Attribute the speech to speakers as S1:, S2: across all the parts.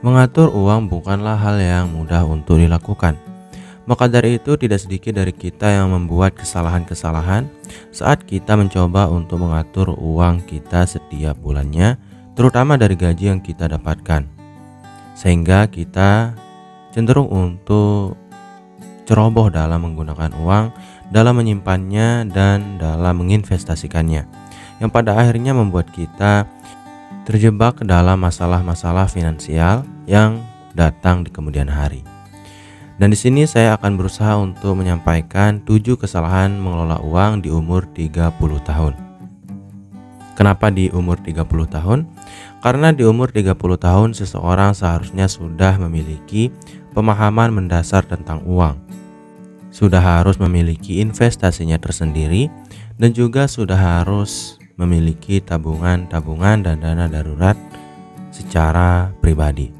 S1: Mengatur uang bukanlah hal yang mudah untuk dilakukan. Maka dari itu tidak sedikit dari kita yang membuat kesalahan-kesalahan saat kita mencoba untuk mengatur uang kita setiap bulannya, terutama dari gaji yang kita dapatkan. Sehingga kita cenderung untuk ceroboh dalam menggunakan uang, dalam menyimpannya dan dalam menginvestasikannya, yang pada akhirnya membuat kita terjebak dalam masalah-masalah finansial yang datang di kemudian hari. Dan di sini saya akan berusaha untuk menyampaikan 7 kesalahan mengelola uang di umur 30 tahun. Kenapa di umur 30 tahun? Karena di umur 30 tahun seseorang seharusnya sudah memiliki pemahaman mendasar tentang uang. Sudah harus memiliki investasinya tersendiri dan juga sudah harus memiliki tabungan-tabungan dan dana darurat secara pribadi.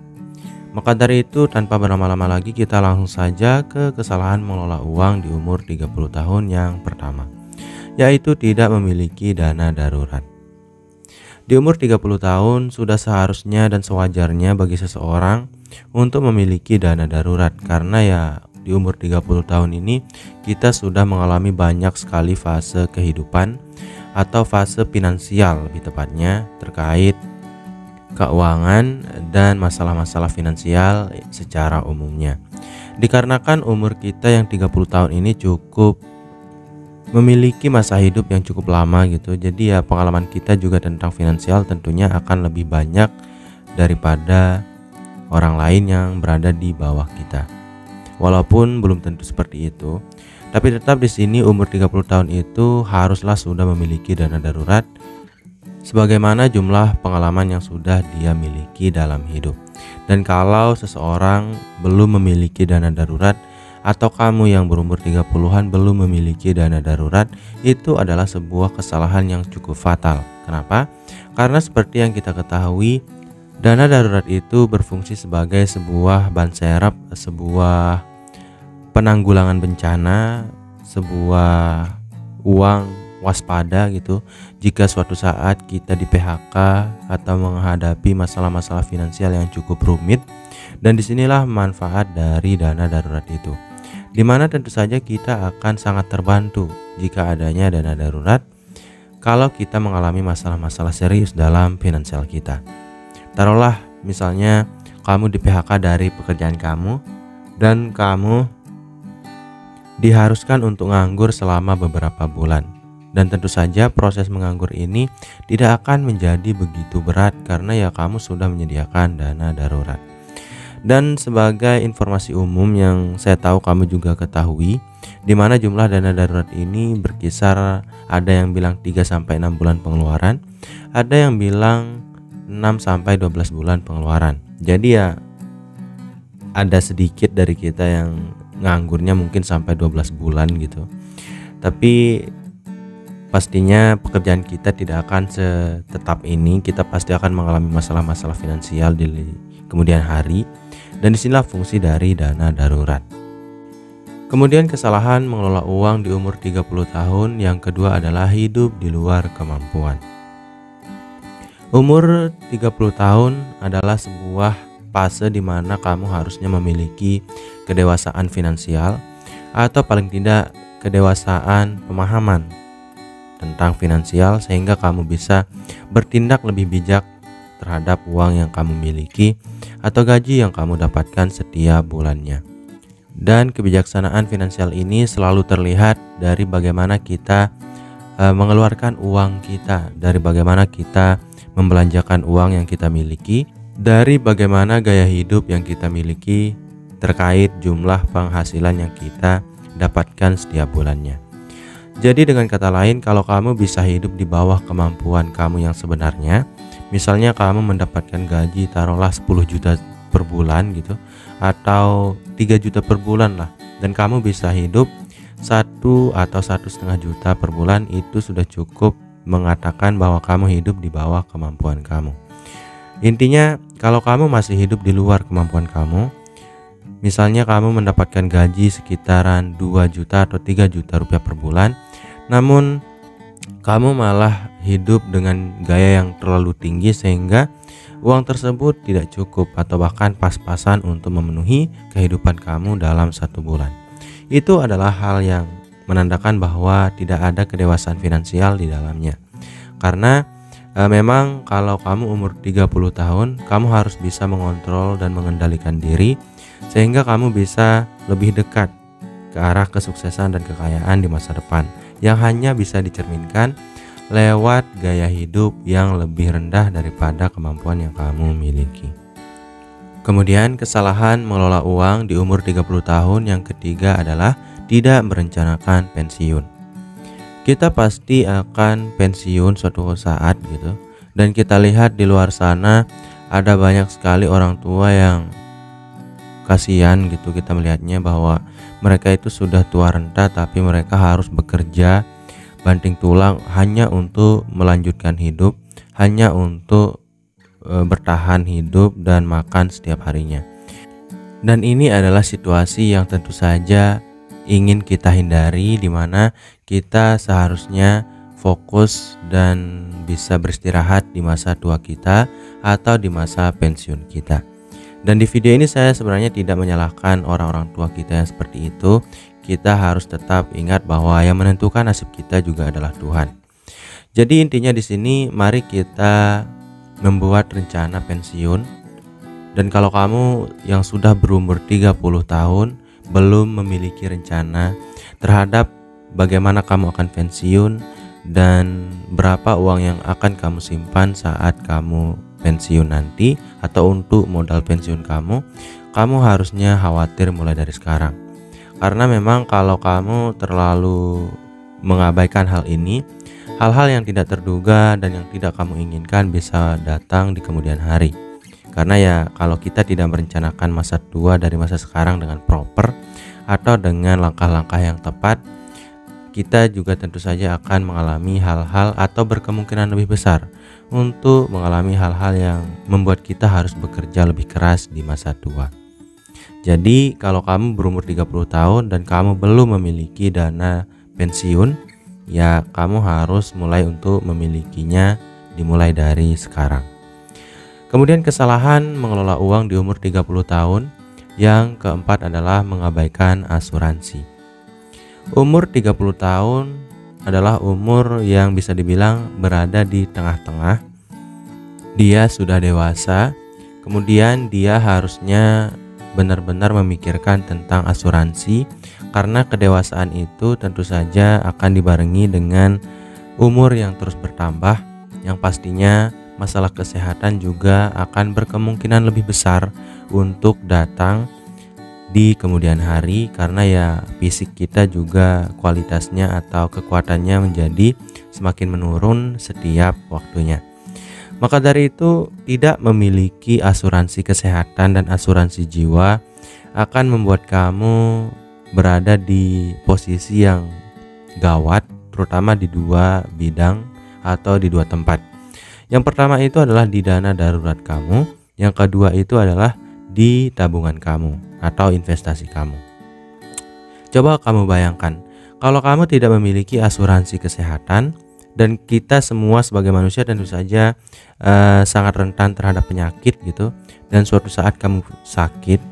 S1: Maka dari itu, tanpa berlama-lama lagi, kita langsung saja ke kesalahan mengelola uang di umur 30 tahun yang pertama, yaitu tidak memiliki dana darurat. Di umur 30 tahun sudah seharusnya dan sewajarnya bagi seseorang untuk memiliki dana darurat, karena ya di umur 30 tahun ini kita sudah mengalami banyak sekali fase kehidupan atau fase finansial lebih tepatnya terkait keuangan dan masalah-masalah finansial secara umumnya. Dikarenakan umur kita yang 30 tahun ini cukup memiliki masa hidup yang cukup lama gitu. Jadi ya pengalaman kita juga tentang finansial tentunya akan lebih banyak daripada orang lain yang berada di bawah kita. Walaupun belum tentu seperti itu, tapi tetap di sini umur 30 tahun itu haruslah sudah memiliki dana darurat sebagaimana jumlah pengalaman yang sudah dia miliki dalam hidup. Dan kalau seseorang belum memiliki dana darurat atau kamu yang berumur 30-an belum memiliki dana darurat, itu adalah sebuah kesalahan yang cukup fatal. Kenapa? Karena seperti yang kita ketahui, dana darurat itu berfungsi sebagai sebuah ban serep, sebuah penanggulangan bencana, sebuah uang waspada gitu jika suatu saat kita di PHK atau menghadapi masalah-masalah finansial yang cukup rumit. Dan disinilah manfaat dari dana darurat itu, dimana tentu saja kita akan sangat terbantu jika adanya dana darurat kalau kita mengalami masalah-masalah serius dalam finansial kita. Taruhlah misalnya kamu di PHK dari pekerjaan kamu dan kamu diharuskan untuk nganggur selama beberapa bulan. Dan tentu saja proses menganggur ini tidak akan menjadi begitu berat karena ya kamu sudah menyediakan dana darurat. Dan sebagai informasi umum yang saya tahu kamu juga ketahui, di mana jumlah dana darurat ini berkisar, ada yang bilang 3-6 bulan pengeluaran, ada yang bilang 6-12 bulan pengeluaran. Jadi ya ada sedikit dari kita yang nganggurnya mungkin sampai 12 bulan gitu. Tapi pastinya pekerjaan kita tidak akan setetap ini. Kita pasti akan mengalami masalah-masalah finansial di kemudian hari. Dan disinilah fungsi dari dana darurat. Kemudian kesalahan mengelola uang di umur 30 tahun yang kedua adalah hidup di luar kemampuan. Umur 30 tahun adalah sebuah fase di mana kamu harusnya memiliki kedewasaan finansial atau paling tidak kedewasaan pemahaman tentang finansial sehingga kamu bisa bertindak lebih bijak terhadap uang yang kamu miliki atau gaji yang kamu dapatkan setiap bulannya. Dan kebijaksanaan finansial ini selalu terlihat dari bagaimana kita mengeluarkan uang kita, dari bagaimana kita membelanjakan uang yang kita miliki, dari bagaimana gaya hidup yang kita miliki terkait jumlah penghasilan yang kita dapatkan setiap bulannya. Jadi dengan kata lain, kalau kamu bisa hidup di bawah kemampuan kamu yang sebenarnya, misalnya kamu mendapatkan gaji taruhlah 10 juta per bulan gitu, atau 3 juta per bulan lah, dan kamu bisa hidup 1 atau 1,5 juta per bulan, itu sudah cukup mengatakan bahwa kamu hidup di bawah kemampuan kamu. Intinya kalau kamu masih hidup di luar kemampuan kamu, misalnya kamu mendapatkan gaji sekitaran 2 juta atau 3 juta rupiah per bulan, namun kamu malah hidup dengan gaya yang terlalu tinggi sehingga uang tersebut tidak cukup atau bahkan pas-pasan untuk memenuhi kehidupan kamu dalam 1 bulan. Itu adalah hal yang menandakan bahwa tidak ada kedewasaan finansial di dalamnya. Karena memang kalau kamu umur 30 tahun, kamu harus bisa mengontrol dan mengendalikan diri sehingga kamu bisa lebih dekat ke arah kesuksesan dan kekayaan di masa depan yang hanya bisa dicerminkan lewat gaya hidup yang lebih rendah daripada kemampuan yang kamu miliki. Kemudian kesalahan mengelola uang di umur 30 tahun yang ketiga adalah tidak merencanakan pensiun. Kita pasti akan pensiun suatu saat gitu. Dan kita lihat di luar sana ada banyak sekali orang tua yang kasihan gitu, kita melihatnya bahwa mereka itu sudah tua renta tapi mereka harus bekerja banting tulang hanya untuk melanjutkan hidup, hanya untuk bertahan hidup dan makan setiap harinya. Dan ini adalah situasi yang tentu saja ingin kita hindari, di mana kita seharusnya fokus dan bisa beristirahat di masa tua kita atau di masa pensiun kita. Dan di video ini saya sebenarnya tidak menyalahkan orang-orang tua kita yang seperti itu. Kita harus tetap ingat bahwa yang menentukan nasib kita juga adalah Tuhan. Jadi intinya di sini mari kita membuat rencana pensiun. Dan kalau kamu yang sudah berumur 30 tahun belum memiliki rencana terhadap bagaimana kamu akan pensiun dan berapa uang yang akan kamu simpan saat kamu pensiun nanti atau untuk modal pensiun kamu harusnya khawatir mulai dari sekarang. Karena memang kalau kamu terlalu mengabaikan hal ini, hal-hal yang tidak terduga dan yang tidak kamu inginkan bisa datang di kemudian hari. Karena ya kalau kita tidak merencanakan masa tua dari masa sekarang dengan proper atau dengan langkah-langkah yang tepat, kita juga tentu saja akan mengalami hal-hal atau berkemungkinan lebih besar untuk mengalami hal-hal yang membuat kita harus bekerja lebih keras di masa tua. Jadi kalau kamu berumur 30 tahun dan kamu belum memiliki dana pensiun, ya kamu harus mulai untuk memilikinya dimulai dari sekarang. Kemudian kesalahan mengelola uang di umur 30 tahun. Yang keempat adalah mengabaikan asuransi. Umur 30 tahun adalah umur yang bisa dibilang berada di tengah-tengah. Dia sudah dewasa, kemudian dia harusnya benar-benar memikirkan tentang asuransi, karena kedewasaan itu tentu saja akan dibarengi dengan umur yang terus bertambah, yang pastinya masalah kesehatan juga akan berkemungkinan lebih besar untuk datang di kemudian hari, karena ya fisik kita juga kualitasnya atau kekuatannya menjadi semakin menurun setiap waktunya. Maka dari itu, tidak memiliki asuransi kesehatan dan asuransi jiwa akan membuat kamu berada di posisi yang gawat, terutama di dua bidang atau di dua tempat. Yang pertama itu adalah di dana darurat kamu, yang kedua itu adalah di tabungan kamu atau investasi kamu. Coba kamu bayangkan, kalau kamu tidak memiliki asuransi kesehatan, dan kita semua sebagai manusia tentu saja sangat rentan terhadap penyakit gitu, dan suatu saat kamu sakit.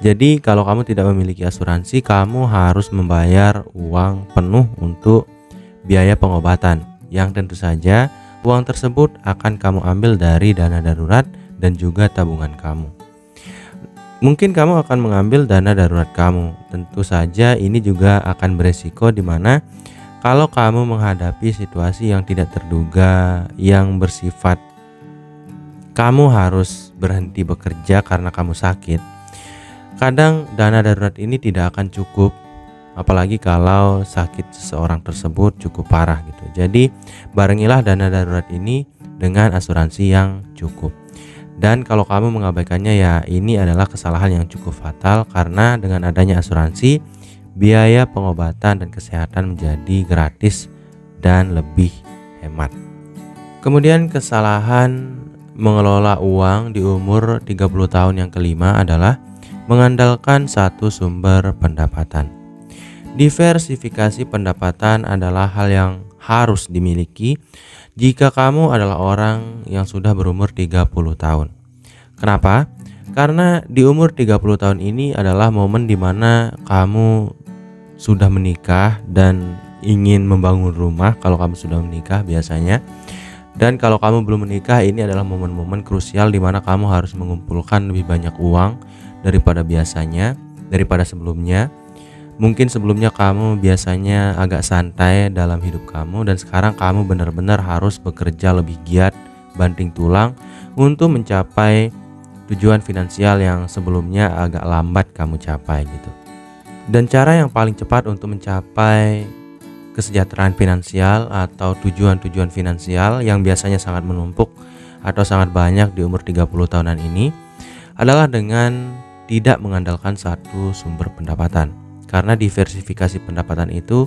S1: Jadi kalau kamu tidak memiliki asuransi, kamu harus membayar uang penuh untuk biaya pengobatan, yang tentu saja uang tersebut akan kamu ambil dari dana darurat dan juga tabungan kamu. Mungkin kamu akan mengambil dana darurat kamu, tentu saja ini juga akan beresiko, di mana kalau kamu menghadapi situasi yang tidak terduga yang bersifat kamu harus berhenti bekerja karena kamu sakit, kadang dana darurat ini tidak akan cukup, apalagi kalau sakit seseorang tersebut cukup parah gitu. Jadi barengilah dana darurat ini dengan asuransi yang cukup. Dan kalau kamu mengabaikannya, ya ini adalah kesalahan yang cukup fatal, karena dengan adanya asuransi, biaya pengobatan dan kesehatan menjadi gratis dan lebih hemat. Kemudian kesalahan mengelola uang di umur 30 tahun yang kelima adalah mengandalkan satu sumber pendapatan. Diversifikasi pendapatan adalah hal yang harus dimiliki, jika kamu adalah orang yang sudah berumur 30 tahun. Kenapa? Karena di umur 30 tahun ini adalah momen dimana kamu sudah menikah dan ingin membangun rumah kalau kamu sudah menikah biasanya. Dan kalau kamu belum menikah, ini adalah momen-momen krusial di mana kamu harus mengumpulkan lebih banyak uang daripada biasanya, daripada sebelumnya. Mungkin sebelumnya kamu biasanya agak santai dalam hidup kamu, dan sekarang kamu benar-benar harus bekerja lebih giat banting tulang untuk mencapai tujuan finansial yang sebelumnya agak lambat kamu capai gitu. Dan cara yang paling cepat untuk mencapai kesejahteraan finansial atau tujuan-tujuan finansial yang biasanya sangat menumpuk atau sangat banyak di umur 30 tahunan ini adalah dengan tidak mengandalkan satu sumber pendapatan. Karena diversifikasi pendapatan itu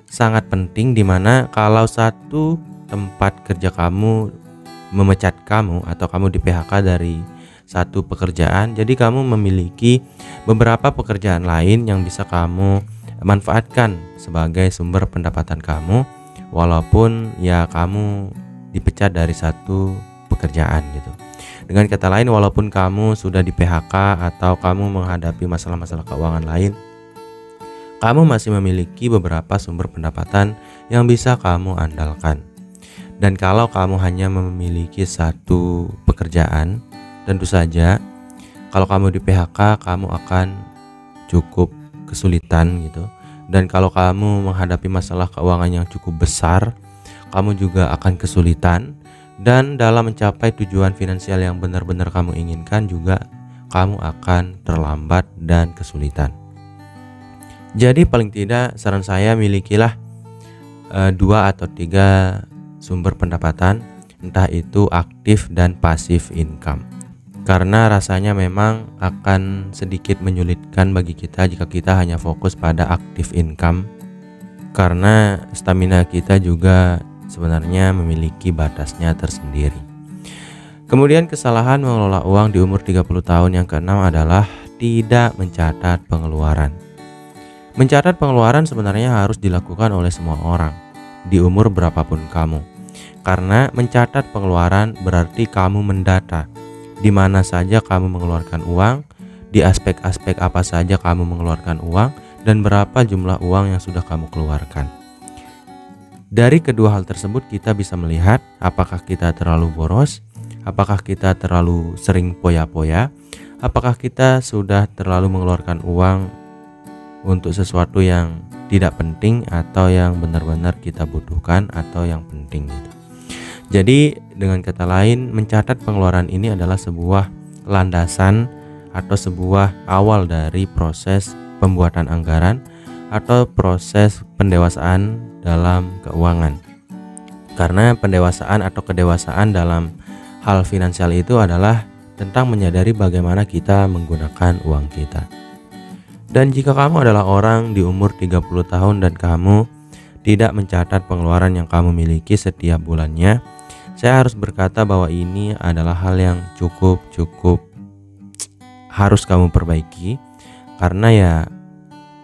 S1: sangat penting, dimana kalau satu tempat kerja kamu memecat kamu atau kamu di PHK dari satu pekerjaan, jadi kamu memiliki beberapa pekerjaan lain yang bisa kamu manfaatkan sebagai sumber pendapatan kamu, walaupun ya kamu dipecat dari satu pekerjaan gitu. Dengan kata lain, walaupun kamu sudah di PHK atau kamu menghadapi masalah-masalah keuangan lain, kamu masih memiliki beberapa sumber pendapatan yang bisa kamu andalkan. Dan kalau kamu hanya memiliki satu pekerjaan, tentu saja kalau kamu di PHK kamu akan cukup kesulitan gitu. Dan kalau kamu menghadapi masalah keuangan yang cukup besar, kamu juga akan kesulitan. Dan dalam mencapai tujuan finansial yang benar-benar kamu inginkan juga kamu akan terlambat dan kesulitan. Jadi paling tidak saran saya, milikilah 2 atau 3 sumber pendapatan, entah itu aktif dan pasif income. Karena rasanya memang akan sedikit menyulitkan bagi kita jika kita hanya fokus pada aktif income, karena stamina kita juga sebenarnya memiliki batasnya tersendiri. Kemudian kesalahan mengelola uang di umur 30 tahun yang keenam adalah tidak mencatat pengeluaran. Mencatat pengeluaran sebenarnya harus dilakukan oleh semua orang di umur berapapun kamu. Karena mencatat pengeluaran berarti kamu mendata di mana saja kamu mengeluarkan uang, di aspek-aspek apa saja kamu mengeluarkan uang, dan berapa jumlah uang yang sudah kamu keluarkan. Dari kedua hal tersebut kita bisa melihat apakah kita terlalu boros, apakah kita terlalu sering poya-poya, apakah kita sudah terlalu mengeluarkan uang untuk sesuatu yang tidak penting atau yang benar-benar kita butuhkan atau yang penting gitu. Jadi dengan kata lain, mencatat pengeluaran ini adalah sebuah landasan atau sebuah awal dari proses pembuatan anggaran atau proses pendewasaan dalam keuangan. Karena pendewasaan atau kedewasaan dalam hal finansial itu adalah tentang menyadari bagaimana kita menggunakan uang kita. Dan jika kamu adalah orang di umur 30 tahun dan kamu tidak mencatat pengeluaran yang kamu miliki setiap bulannya, saya harus berkata bahwa ini adalah hal yang cukup harus kamu perbaiki. Karena ya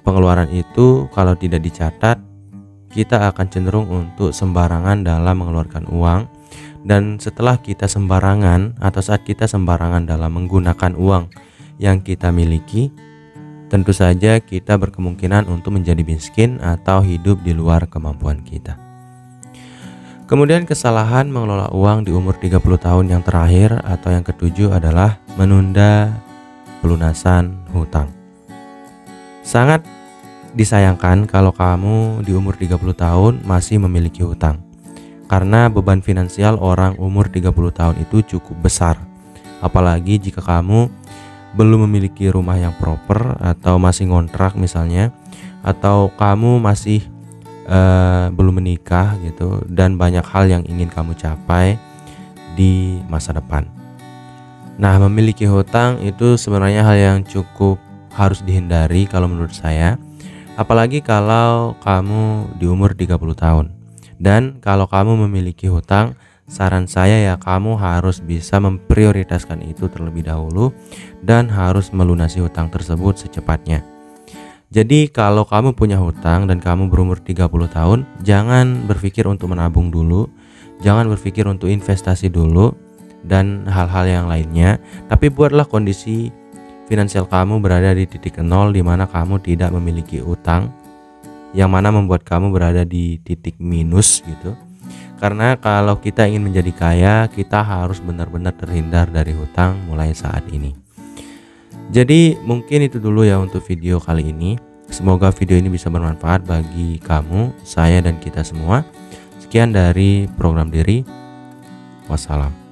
S1: pengeluaran itu kalau tidak dicatat, kita akan cenderung untuk sembarangan dalam mengeluarkan uang. Dan setelah kita sembarangan atau saat kita sembarangan dalam menggunakan uang yang kita miliki, tentu saja kita berkemungkinan untuk menjadi miskin atau hidup di luar kemampuan kita. Kemudian kesalahan mengelola uang di umur 30 tahun yang terakhir atau yang ketujuh adalah menunda pelunasan hutang. Sangat disayangkan kalau kamu di umur 30 tahun masih memiliki hutang. Karena beban finansial orang umur 30 tahun itu cukup besar. Apalagi jika kamu belum memiliki rumah yang proper atau masih ngontrak misalnya, atau kamu masih belum menikah gitu, dan banyak hal yang ingin kamu capai di masa depan. Nah, memiliki hutang itu sebenarnya hal yang cukup harus dihindari kalau menurut saya, apalagi kalau kamu di umur 30 tahun. Dan kalau kamu memiliki hutang, saran saya ya kamu harus bisa memprioritaskan itu terlebih dahulu dan harus melunasi hutang tersebut secepatnya. Jadi kalau kamu punya hutang dan kamu berumur 30 tahun, jangan berpikir untuk menabung dulu. Jangan berpikir untuk investasi dulu dan hal-hal yang lainnya, tapi buatlah kondisi finansial kamu berada di titik nol, di mana kamu tidak memiliki utang, yang mana membuat kamu berada di titik minus gitu. Karena kalau kita ingin menjadi kaya, kita harus benar-benar terhindar dari hutang mulai saat ini. Jadi mungkin itu dulu ya untuk video kali ini. Semoga video ini bisa bermanfaat bagi kamu, saya, dan kita semua. Sekian dari program Diri. Wassalam.